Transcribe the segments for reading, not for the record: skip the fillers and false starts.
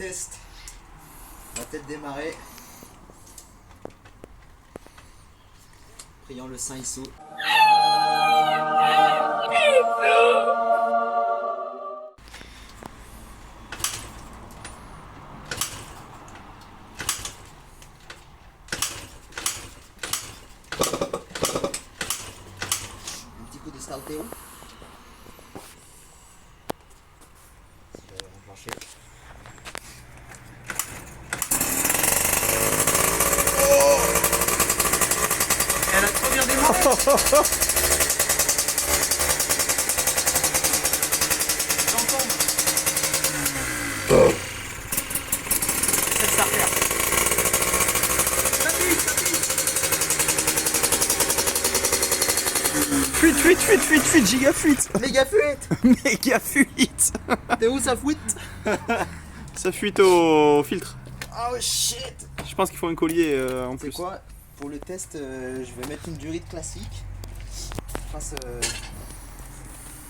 test. On va peut-être démarrer. Priant le Saint Issou. Un petit coup de Stalteo. Je vais enclencher. Elle a trop bien démarré. J'entends. C'est le starter. Ça pique, ça pique. Fuite, giga fuite. Méga fuite. Méga fuite. T'es où ça fuite? Ça fuite au filtre. Oh shit. Je pense qu'il faut un collier en C'est plus. quoi? Pour le test, je vais mettre une durite classique. Face,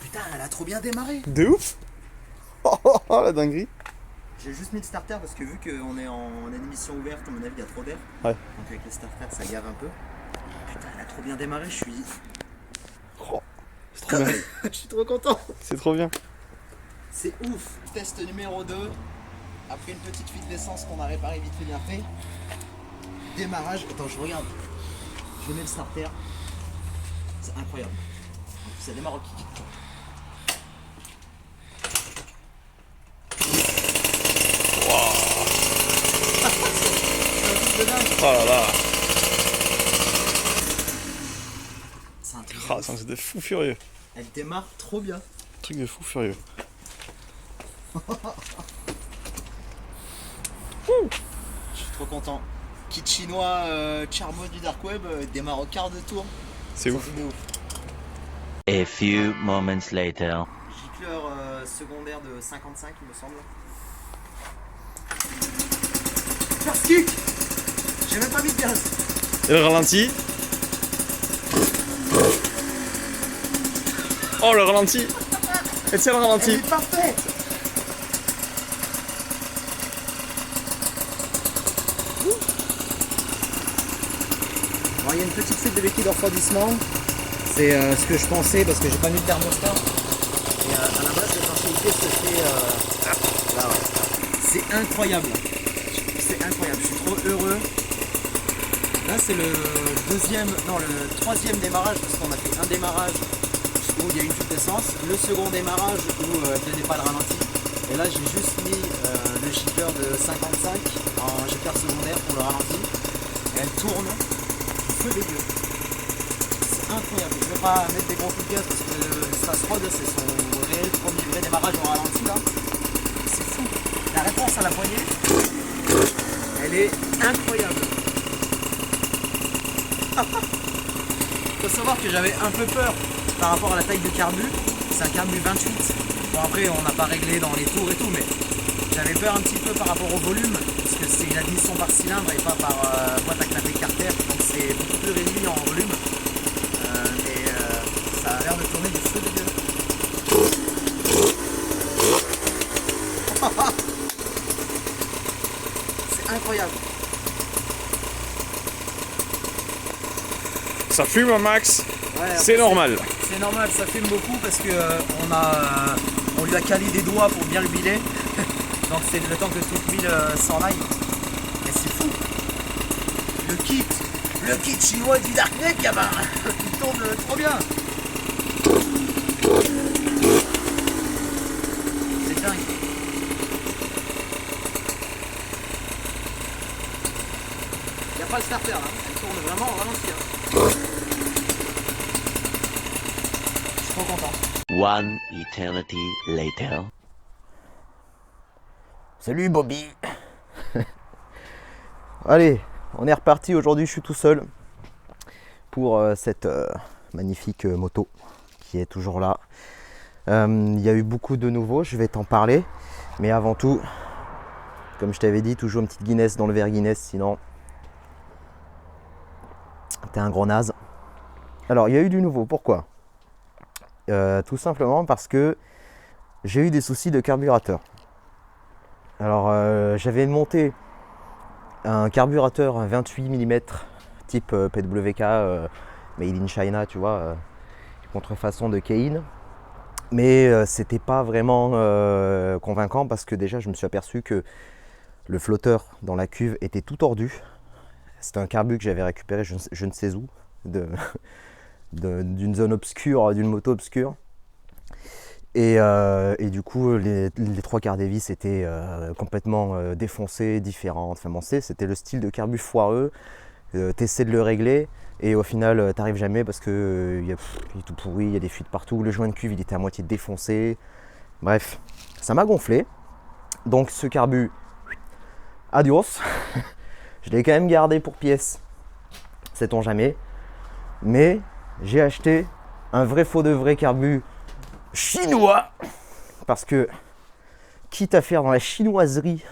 putain, elle a trop bien démarré. De ouf. Oh, la dinguerie. J'ai juste mis le starter parce que vu qu'on est en émission ouverte, à mon avis, il y a trop d'air. Ouais. Donc avec le starter, ça gave un peu. Putain, elle a trop bien démarré, je suis... Oh, c'est trop bien. je suis trop content. C'est trop bien. C'est ouf. Test numéro 2. Après une petite fuite d'essence qu'on a réparé vite fait bien fait. Démarrage. Attends, je regarde. Je mets le starter. C'est incroyable. En plus, ça démarre au kick. C'est un truc de dingue. Oh là là. C'est un truc de Ah, ouf. c'est de fou furieux. Elle démarre trop bien. Truc de fou furieux. Je suis trop content. Kit chinois Charmo du Dark Web démarre au quart de tour. C'est ouf. un truc de ouf. A few moments later. Gicleur secondaire de 55 il me semble. First kick. J'ai même pas mis de gaz. Et le ralenti. Oh, le ralenti. Et tiens le Elle ralenti. est parfaite. Alors, il y a une petite fuite de liquide de refroidissement. C'est ce que je pensais parce que j'ai pas mis de thermostat. Et à la base, l'étanchéité se fait là, ouais. C'est incroyable. C'est incroyable. Je suis trop heureux. Là, c'est le troisième démarrage parce qu'on a fait un démarrage où il y a une fuite d'essence. Le second démarrage où elle tenait pas le ralenti. Et là, j'ai juste mis le shifter de 55 en shifter secondaire pour le ralenti. Et elle tourne. Feu des dieux. C'est incroyable. Je ne vais pas mettre des gros coups de gaz parce que Space Road c'est son réel premier vrai démarrage au ralenti là. C'est fou. La réponse à la poignée, elle est incroyable. Faut savoir que j'avais un peu peur par rapport à la taille de carbu. C'est un carbu 28. Bon après on n'a pas réglé dans les tours et tout mais j'avais peur un petit peu par rapport au volume parce que c'est une admission par cylindre et pas par boîte à clapper Carter, donc c'est beaucoup plus réduit en volume. Ça a l'air de tourner des feux de Dieu. C'est incroyable. Ça fume un max. Ouais, C'est normal. C'est normal, ça fume beaucoup parce que on lui a calé des doigts pour bien le biler. Donc c'est le temps que toute l'huile s'en aille. Et c'est fou. Le kit chinois du Darknet, gamin. Il tourne trop bien. C'est dingue. Il n'y a pas le starter là. Elle tourne vraiment au ralenti. Je suis trop content. One eternity later. Salut Bobby. Allez, on est reparti. Aujourd'hui, je suis tout seul pour cette magnifique moto qui est toujours là. Il y a eu beaucoup de nouveaux, je vais t'en parler. Mais avant tout, comme je t'avais dit, toujours une petite Guinness dans le verre Guinness, sinon t'es un gros naze. Alors, il y a eu du nouveau. Pourquoi? Tout simplement parce que j'ai eu des soucis de carburateur. Alors j'avais monté un carburateur 28 mm type PWK Made in China, tu vois, contrefaçon de Kein. Mais c'était pas vraiment convaincant parce que déjà je me suis aperçu que le flotteur dans la cuve était tout tordu. C'était un carbu que j'avais récupéré je ne sais où, d'une zone obscure, d'une moto obscure. Et du coup, les trois quarts des vis étaient complètement défoncés, différentes. Enfin bon, c'était le style de carbu foireux. T'essaies de le régler et au final, t'arrives jamais parce que il est tout pourri, il y a des fuites partout. Le joint de cuve, il était à moitié défoncé. Bref, ça m'a gonflé. Donc ce carbu, adios. Je l'ai quand même gardé pour pièce, sait-on jamais. Mais j'ai acheté un vrai faux de vrai carbu chinois parce que quitte à faire dans la chinoiserie,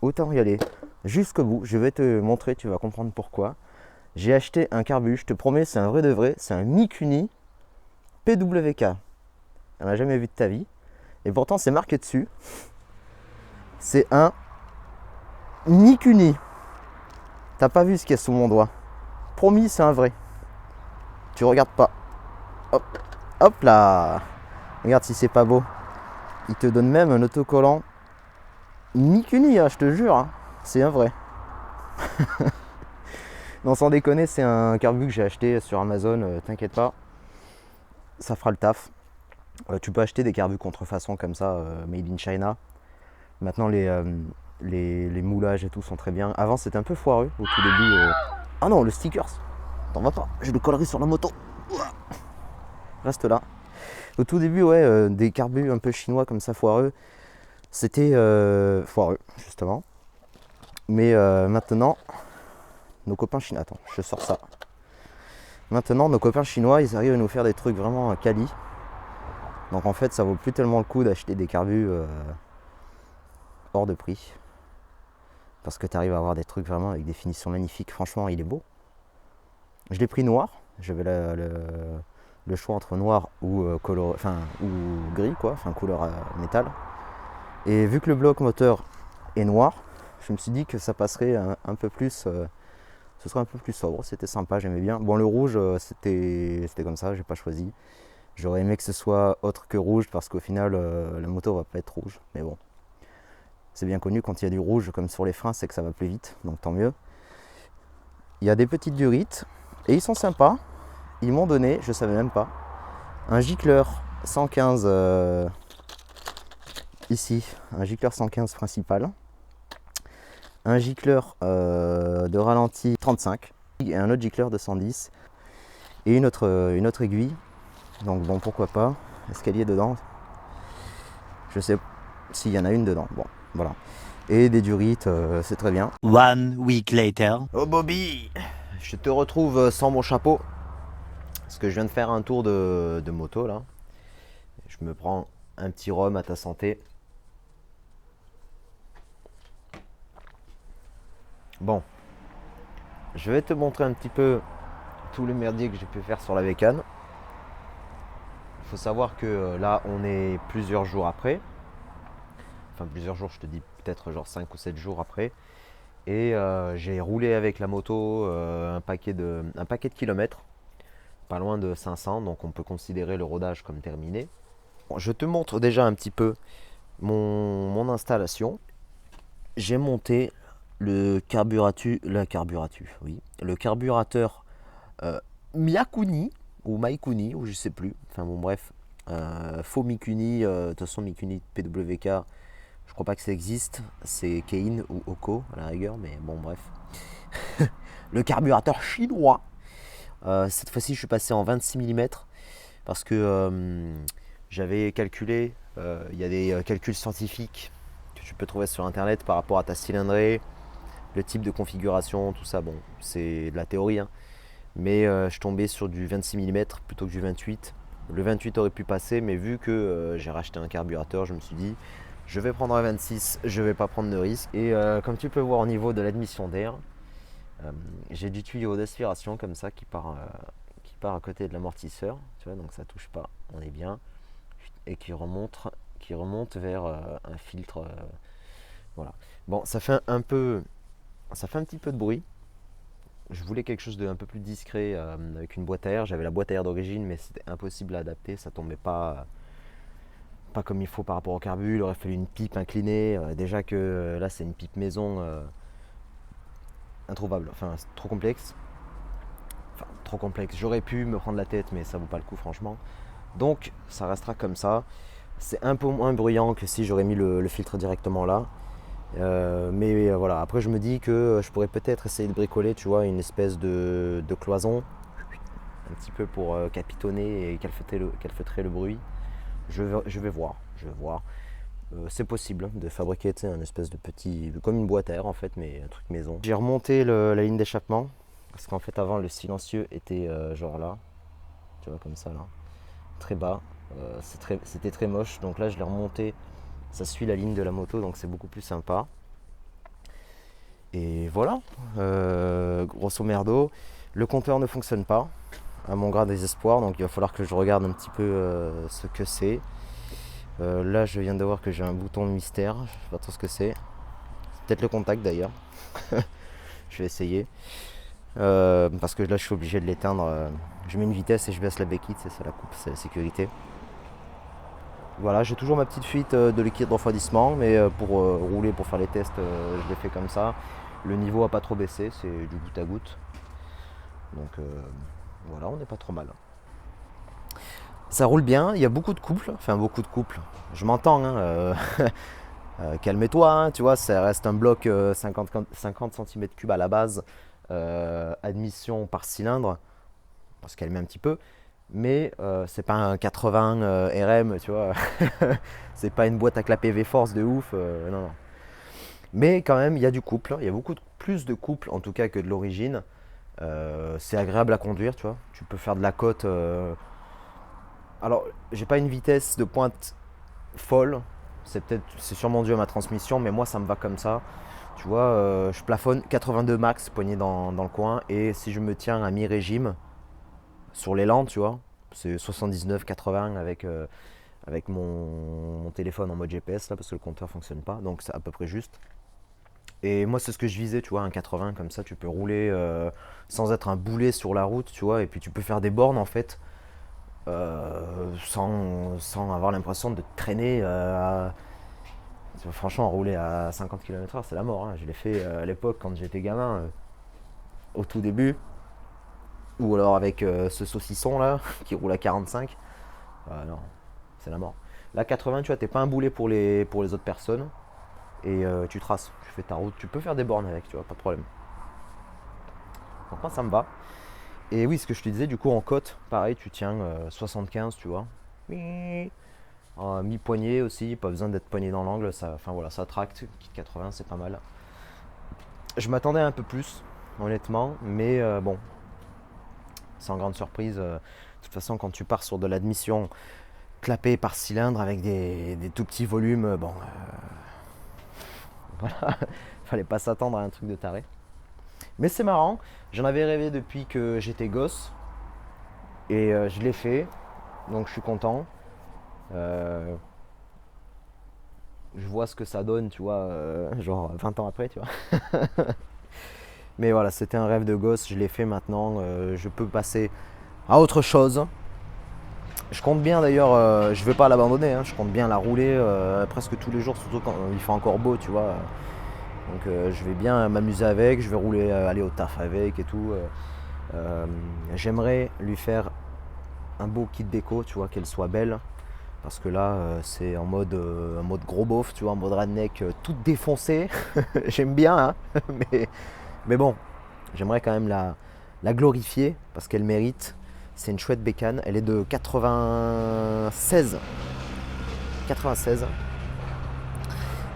autant y aller jusqu'au bout. Je vais te montrer, tu vas comprendre pourquoi. J'ai acheté un carbu, je te promets, c'est un vrai de vrai, c'est un Mikuni PWK. On n'a jamais vu de ta vie. Et pourtant c'est marqué dessus. C'est un Mikuni. T'as pas vu ce qu'il y a sous mon doigt. Promis, c'est un vrai. Tu regardes pas. Hop, hop là. Regarde si c'est pas beau. Il te donne même un autocollant Mikuni, hein, je te jure. Hein. C'est un vrai. Non, sans déconner, c'est un carbu que j'ai acheté sur Amazon. T'inquiète pas. Ça fera le taf. Tu peux acheter des carbus contrefaçon comme ça, made in China. Maintenant, les moulages et tout sont très bien. Avant, c'était un peu foireux au tout début. Ah non, le stickers. T'en vas pas. J'ai le collerai sur la moto. Reste là. Au tout début, ouais, des carbus un peu chinois comme ça foireux. C'était foireux, justement. Mais maintenant, nos copains chinois. Attends, je sors ça. Maintenant, nos copains chinois, ils arrivent à nous faire des trucs vraiment quali. Donc en fait, ça vaut plus tellement le coup d'acheter des carbus hors de prix. Parce que tu arrives à avoir des trucs vraiment avec des finitions magnifiques. Franchement, il est beau. Je l'ai pris noir. J'avais le choix entre noir ou, ou gris, quoi, enfin couleur métal. Et vu que le bloc moteur est noir, je me suis dit que ça passerait un peu plus, ce serait un peu plus sobre. C'était sympa, j'aimais bien. Bon, le rouge, c'était comme ça, j'ai pas choisi. J'aurais aimé que ce soit autre que rouge parce qu'au final, la moto va pas être rouge. Mais bon, c'est bien connu, quand il y a du rouge comme sur les freins, c'est que ça va plus vite, donc tant mieux. Il y a des petites durites et ils sont sympas. Ils m'ont donné, je savais même pas, un gicleur 115 ici, un gicleur 115 principal, un gicleur de ralenti 35 et un autre gicleur de 110 et une autre aiguille. Donc bon, pourquoi pas. Est-ce qu'elle y est dedans? Je sais s'il y en a une dedans. Bon, voilà. Et des durites, c'est très bien. 1 week later. Oh Bobby, je te retrouve sans mon chapeau. Parce que je viens de faire un tour de moto là. Je me prends un petit rhum à ta santé. Bon, je vais te montrer un petit peu tout le merdier que j'ai pu faire sur la bécane. Il faut savoir que là on est plusieurs jours après. Enfin plusieurs jours, je te dis peut-être genre 5 ou 7 jours après. Et j'ai roulé avec la moto un paquet de kilomètres. Pas loin de 500, donc on peut considérer le rodage comme terminé. Bon, je te montre déjà un petit peu mon installation. J'ai monté le carburateur Miyakuni ou Maikuni, ou je sais plus. Enfin bon bref, faux Mikuni, de toute façon Mikuni PWK, je crois pas que ça existe. C'est Kein ou Oko à la rigueur, mais bon bref. Le carburateur chinois. Cette fois-ci, je suis passé en 26 mm parce que j'avais calculé, il y a des calculs scientifiques que tu peux trouver sur internet par rapport à ta cylindrée, le type de configuration, tout ça. Bon, c'est de la théorie, hein. Mais je tombais sur du 26 mm plutôt que du 28. Le 28 aurait pu passer, mais vu que j'ai racheté un carburateur, je me suis dit je vais prendre un 26, je vais pas prendre de risque. Et comme tu peux voir au niveau de l'admission d'air, j'ai du tuyau d'aspiration comme ça qui part à côté de l'amortisseur, tu vois, donc ça touche pas, on est bien, et qui remonte vers un filtre Voilà. Bon, ça fait un petit peu de bruit. Je voulais quelque chose de un peu plus discret avec une boîte à air. J'avais la boîte à air d'origine, mais c'était impossible à adapter. Ça tombait pas comme il faut par rapport au carbu. Il aurait fallu une pipe inclinée. Déjà que là, c'est une pipe maison introuvable. Enfin, c'est trop complexe. Enfin, trop complexe. J'aurais pu me prendre la tête, mais ça vaut pas le coup, franchement. Donc, ça restera comme ça. C'est un peu moins bruyant que si j'aurais mis le filtre directement là. Mais voilà, après je me dis que je pourrais peut-être essayer de bricoler, tu vois, une espèce de cloison, un petit peu pour capitonner et calfeutrer le bruit. Je vais voir. C'est possible de fabriquer un espèce de petit, comme une boîte à air en fait, mais un truc maison. J'ai remonté la ligne d'échappement, parce qu'en fait avant le silencieux était genre là, tu vois, comme ça là, très bas. C'était très moche, donc là je l'ai remonté. Ça suit la ligne de la moto, donc c'est beaucoup plus sympa. Et voilà, grosso merdo, le compteur ne fonctionne pas, à mon grand désespoir, donc il va falloir que je regarde un petit peu ce que c'est. Là, je viens de voir que j'ai un bouton mystère, je sais pas trop ce que c'est. C'est peut-être le contact d'ailleurs. Je vais essayer. Parce que là, je suis obligé de l'éteindre. Je mets une vitesse et je baisse la béquille, c'est ça la coupe, c'est la sécurité. Voilà, j'ai toujours ma petite fuite de liquide de refroidissement, mais pour rouler, pour faire les tests, je l'ai fait comme ça. Le niveau n'a pas trop baissé, c'est du goutte à goutte. Donc voilà, on n'est pas trop mal. Ça roule bien, il y a beaucoup de couples, je m'entends, hein, calme-toi, hein, tu vois, ça reste un bloc 50 cm3 à la base, admission par cylindre, on se calme un petit peu. Mais c'est pas un 80 RM, tu vois. C'est pas une boîte à clapet V-Force de ouf, non. Mais quand même, il y a du couple, il y a beaucoup plus de couple en tout cas que de l'origine. C'est agréable à conduire, tu vois. Tu peux faire de la côte. Alors, j'ai pas une vitesse de pointe folle. C'est sûrement dû à ma transmission, mais moi ça me va comme ça. Tu vois, je plafonne 82 max, poignet dans le coin, et si je me tiens à mi-régime, sur les lentes, tu vois, c'est 79-80 avec mon téléphone en mode GPS là, parce que le compteur fonctionne pas, donc c'est à peu près juste. Et moi c'est ce que je visais, tu vois, un 80 comme ça, tu peux rouler sans être un boulet sur la route, tu vois, et puis tu peux faire des bornes en fait sans avoir l'impression de traîner. Franchement, rouler à 50 km/h, c'est la mort, hein. Je l'ai fait à l'époque quand j'étais gamin, au tout début. Ou alors avec ce saucisson là qui roule à 45. Non, c'est la mort. Là 80, tu vois, t'es pas un boulet pour les autres personnes. Et tu traces, tu fais ta route, tu peux faire des bornes avec, tu vois, pas de problème. Donc moi ça me va. Et oui, ce que je te disais, du coup en côte, pareil, tu tiens 75, tu vois. Mi-poignet aussi, pas besoin d'être poigné dans l'angle, enfin voilà, ça tracte. Kit 80, c'est pas mal. Je m'attendais un peu plus, honnêtement, mais bon, sans grande surprise. De toute façon, quand tu pars sur de l'admission clapée par cylindre avec des tout petits volumes, bon, voilà, fallait pas s'attendre à un truc de taré. Mais c'est marrant, j'en avais rêvé depuis que j'étais gosse et je l'ai fait, donc je suis content. Je vois ce que ça donne, tu vois, genre 20 ans après, tu vois. Mais voilà, c'était un rêve de gosse, je l'ai fait maintenant, je peux passer à autre chose. Je compte bien d'ailleurs, je vais pas l'abandonner, hein, je compte bien la rouler presque tous les jours, surtout quand il fait encore beau, tu vois. Donc je vais bien m'amuser avec, je vais rouler, aller au taf avec et tout. J'aimerais lui faire un beau kit déco, tu vois, qu'elle soit belle. Parce que là, c'est en mode gros beauf, tu vois, en mode redneck, toute défoncée. J'aime bien, hein, mais bon, j'aimerais quand même la glorifier parce qu'elle mérite. C'est une chouette bécane, elle est de 96.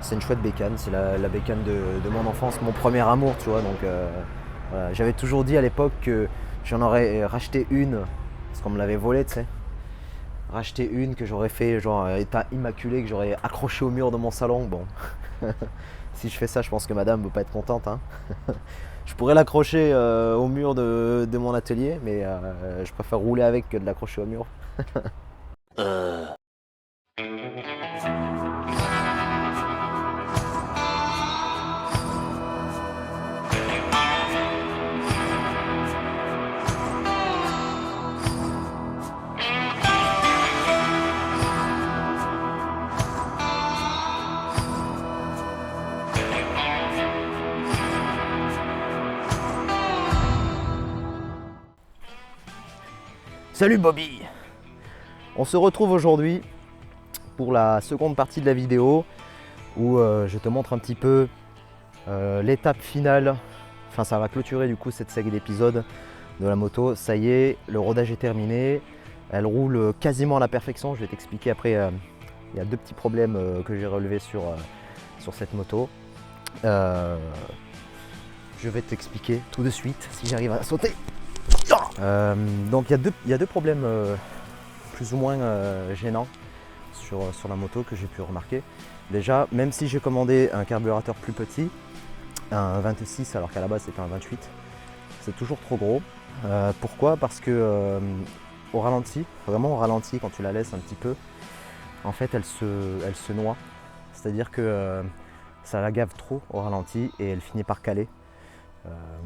C'est une chouette bécane, c'est la bécane de mon enfance, mon premier amour, tu vois. Donc voilà. J'avais toujours dit à l'époque que j'en aurais racheté une, parce qu'on me l'avait volée, tu sais. Racheter une que j'aurais fait genre état immaculé, que j'aurais accroché au mur de mon salon. Bon, si je fais ça, je pense que madame ne va pas être contente, hein. Je pourrais l'accrocher au mur de mon atelier, mais je préfère rouler avec que de l'accrocher au mur. Salut Bobby! On se retrouve aujourd'hui pour la seconde partie de la vidéo où je te montre un petit peu l'étape finale. Enfin, ça va clôturer du coup cette série d'épisodes de la moto. Ça y est, le rodage est terminé. Elle roule quasiment à la perfection. Je vais t'expliquer après. Il y a deux petits problèmes que j'ai relevés sur cette moto. Je vais t'expliquer tout de suite si j'arrive à sauter. Donc il y a deux problèmes plus ou moins gênants sur la moto que j'ai pu remarquer. Déjà, même si j'ai commandé un carburateur plus petit, un 26 alors qu'à la base c'était un 28, c'est toujours trop gros. Pourquoi? Parce que au ralenti, vraiment au ralenti, quand tu la laisses un petit peu, en fait elle se noie. C'est-à-dire que ça la gave trop au ralenti et elle finit par caler.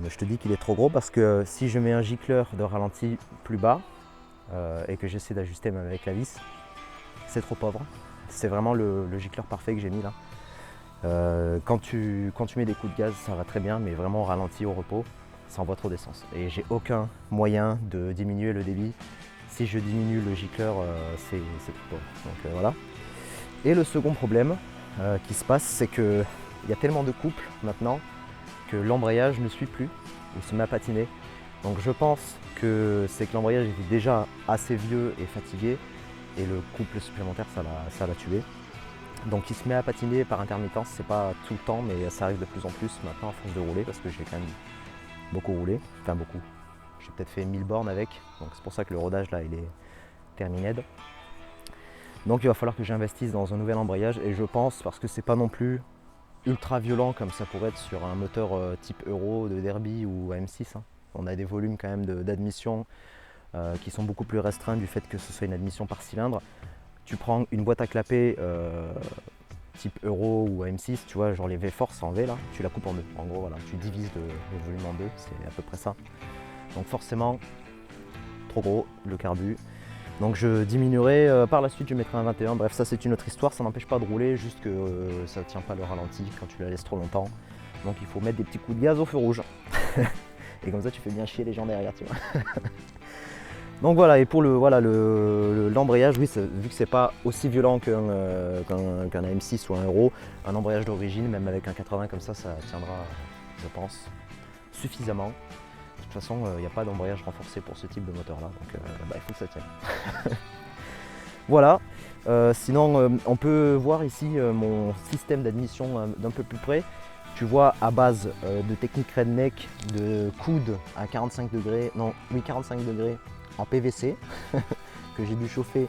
Mais je te dis qu'il est trop gros parce que si je mets un gicleur de ralenti plus bas et que j'essaie d'ajuster même avec la vis, c'est trop pauvre. C'est vraiment le gicleur parfait que j'ai mis là. Quand tu mets des coups de gaz, ça va très bien, mais vraiment au ralenti, au repos, ça envoie trop d'essence. Et j'ai aucun moyen de diminuer le débit. Si je diminue le gicleur, c'est trop pauvre. Donc voilà. Et le second problème qui se passe, c'est qu'il y a tellement de couples maintenant que l'embrayage ne suit plus, il se met à patiner. Donc je pense que c'est que l'embrayage était déjà assez vieux et fatigué et le couple supplémentaire ça l'a tué. Donc il se met à patiner par intermittence, c'est pas tout le temps mais ça arrive de plus en plus maintenant à force de rouler parce que j'ai quand même beaucoup roulé, enfin beaucoup. J'ai peut-être fait 1000 bornes avec, donc c'est pour ça que le rodage là il est terminé. Donc il va falloir que j'investisse dans un nouvel embrayage et je pense, parce que c'est pas non plus ultra violent comme ça pourrait être sur un moteur type Euro de Derby ou AM6. Hein. On a des volumes quand même d'admission qui sont beaucoup plus restreints du fait que ce soit une admission par cylindre. Tu prends une boîte à clapper type Euro ou AM6, tu vois, genre les V-Force en V là, tu la coupes en deux. En gros, voilà, tu divises le volume en deux, c'est à peu près ça. Donc forcément, trop gros le carbu. Donc je diminuerai, par la suite je mettrai un 21, bref ça c'est une autre histoire, ça n'empêche pas de rouler, juste que ça ne tient pas le ralenti quand tu la laisses trop longtemps. Donc il faut mettre des petits coups de gaz au feu rouge. Et comme ça tu fais bien chier les gens derrière, tu vois. Donc voilà, et pour l'embrayage, oui, vu que c'est pas aussi violent qu'un M6 ou un Euro, un embrayage d'origine, même avec un 80 comme ça tiendra, je pense, suffisamment. De toute façon, il n'y a pas d'embrayage renforcé pour ce type de moteur là, donc il faut que ça tienne. Voilà, sinon on peut voir ici mon système d'admission d'un peu plus près. Tu vois, à base de technique redneck, de coude à 45 degrés, non, oui 45 degrés en PVC, que j'ai dû chauffer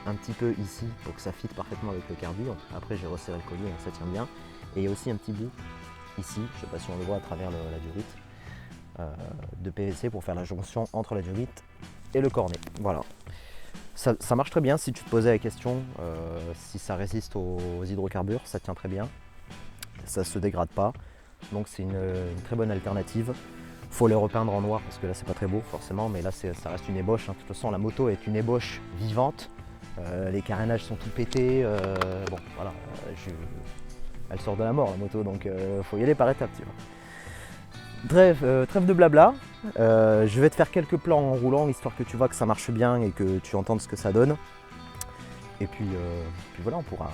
un petit peu ici pour que ça fitte parfaitement avec le carbu. Après j'ai resserré le collier, donc ça tient bien. Et il y a aussi un petit bout ici, je ne sais pas si on le voit à travers la durite, de PVC pour faire la jonction entre la durite et le cornet. Voilà. Ça marche très bien si tu te posais la question si ça résiste aux hydrocarbures, ça tient très bien. Ça ne se dégrade pas, donc c'est une très bonne alternative. Faut les repeindre en noir parce que là c'est pas très beau forcément, mais là ça reste une ébauche. Hein. De toute façon la moto est une ébauche vivante, les carénages sont tout pétés, bon voilà, elle sort de la mort la moto, donc faut y aller par étapes. Tu vois. Trêve de blabla, je vais te faire quelques plans en roulant histoire que tu vois que ça marche bien et que tu entendes ce que ça donne. Et puis voilà, on pourra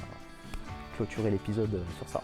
clôturer l'épisode sur ça.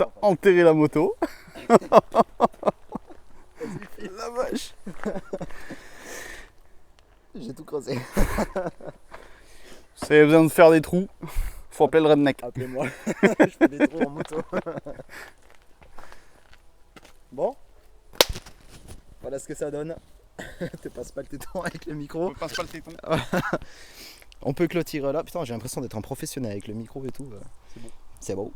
T'as enterré la moto. La vache. J'ai tout creusé. Si vous avez besoin de faire des trous, faut appeler le redneck. Appelez-moi. Je fais des trous en moto. Bon. Voilà ce que ça donne. Te passe pas le téton avec le micro. passe pas le téton. On peut clôturer là. Putain, j'ai l'impression d'être un professionnel avec le micro et tout. C'est beau. C'est beau.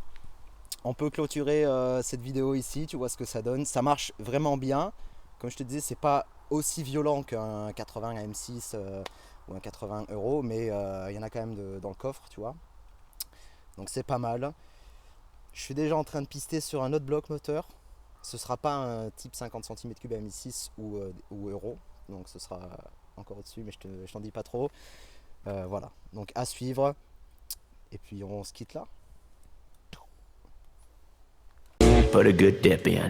On peut clôturer cette vidéo ici. Tu vois ce que ça donne. Ça marche vraiment bien. Comme je te disais, c'est pas aussi violent qu'un 80 M6 ou un 80 €, mais il y en a quand même dans le coffre, tu vois. Donc c'est pas mal. Je suis déjà en train de pister sur un autre bloc moteur. Ce sera pas un type 50 cm3 M6 ou Euro, donc ce sera encore au-dessus, mais je t'en dis pas trop. Voilà, donc à suivre. Et puis on se quitte là. Put a good dip in.